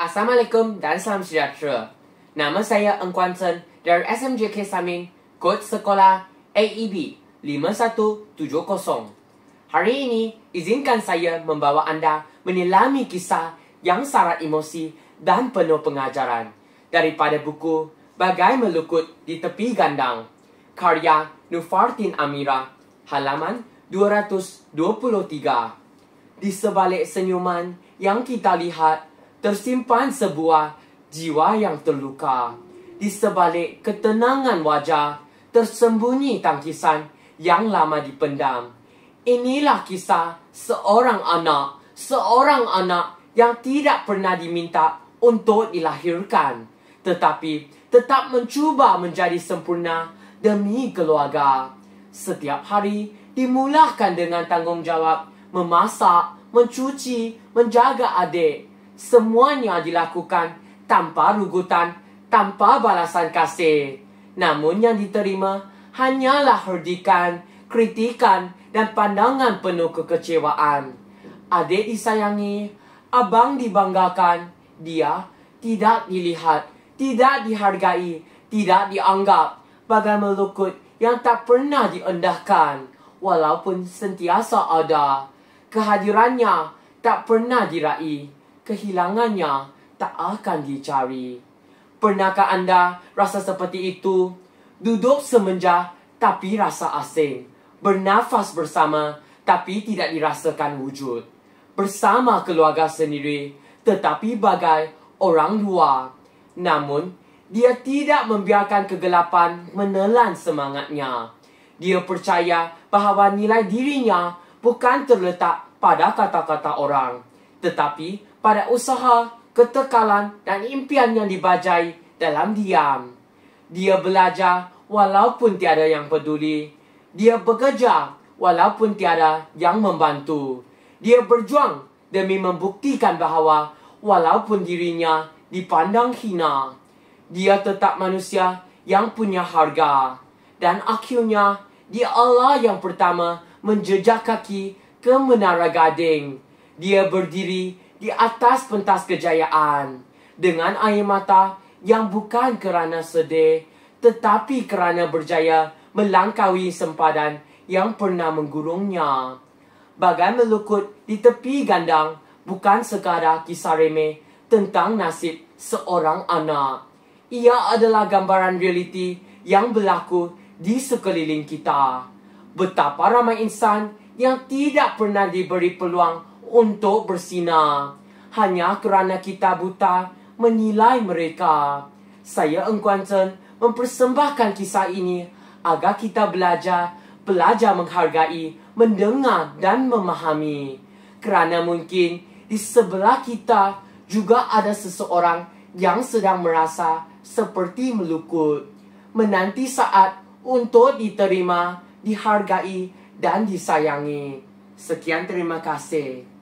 Assalamualaikum dan salam sejahtera. Nama saya Eng Kuan Chen dari SMJK Samin, kod sekolah AEB 5170. Hari ini, izinkan saya membawa anda menyelami kisah yang syarat emosi dan penuh pengajaran daripada buku Bagai Melukut di Tepi Gandang, karya Nufartin Amira, halaman 223. Di sebalik senyuman yang kita lihat, tersimpan sebuah jiwa yang terluka. Di sebalik ketenangan wajah, tersembunyi tangkisan yang lama dipendam. Inilah kisah seorang anak yang tidak pernah diminta untuk dilahirkan, tetapi tetap mencuba menjadi sempurna demi keluarga. Setiap hari dimulakan dengan tanggungjawab memasak, mencuci, menjaga adik. Semuanya dilakukan tanpa rugutan, tanpa balasan kasih. Namun yang diterima hanyalah herdikan, kritikan, dan pandangan penuh kekecewaan. Adik disayangi, abang dibanggakan. Dia tidak dilihat, tidak dihargai, tidak dianggap. Bagai melukut yang tak pernah diendahkan, walaupun sentiasa ada. Kehadirannya tak pernah diraih, kehilangannya tak akan dicari. Pernahkah anda rasa seperti itu? Duduk semenja tapi rasa asing. Bernafas bersama tapi tidak dirasakan wujud. Bersama keluarga sendiri tetapi bagai orang luar. Namun, dia tidak membiarkan kegelapan menelan semangatnya. Dia percaya bahawa nilai dirinya bukan terletak pada kata-kata orang, tetapi pada usaha, ketekalan dan impian yang dibajai dalam diam. Dia belajar walaupun tiada yang peduli. Dia bekerja walaupun tiada yang membantu. Dia berjuang demi membuktikan bahawa walaupun dirinya dipandang hina, dia tetap manusia yang punya harga. Dan akhirnya, dia Allah yang pertama menjejak kaki ke Menara Gading. Dia berdiri di atas pentas kejayaan dengan air mata yang bukan kerana sedih, tetapi kerana berjaya melangkaui sempadan yang pernah menggurungnya. Bagai melukut di tepi gandang bukan sekadar kisah remeh tentang nasib seorang anak. Ia adalah gambaran realiti yang berlaku di sekeliling kita. Betapa ramai insan yang tidak pernah diberi peluang untuk bersinar, hanya kerana kita buta menilai mereka. Saya Eng Kuan Chen mempersembahkan kisah ini agar kita belajar menghargai, mendengar dan memahami. Kerana mungkin di sebelah kita juga ada seseorang yang sedang merasa seperti melukut, menanti saat untuk diterima, dihargai dan disayangi. Sekian, terima kasih.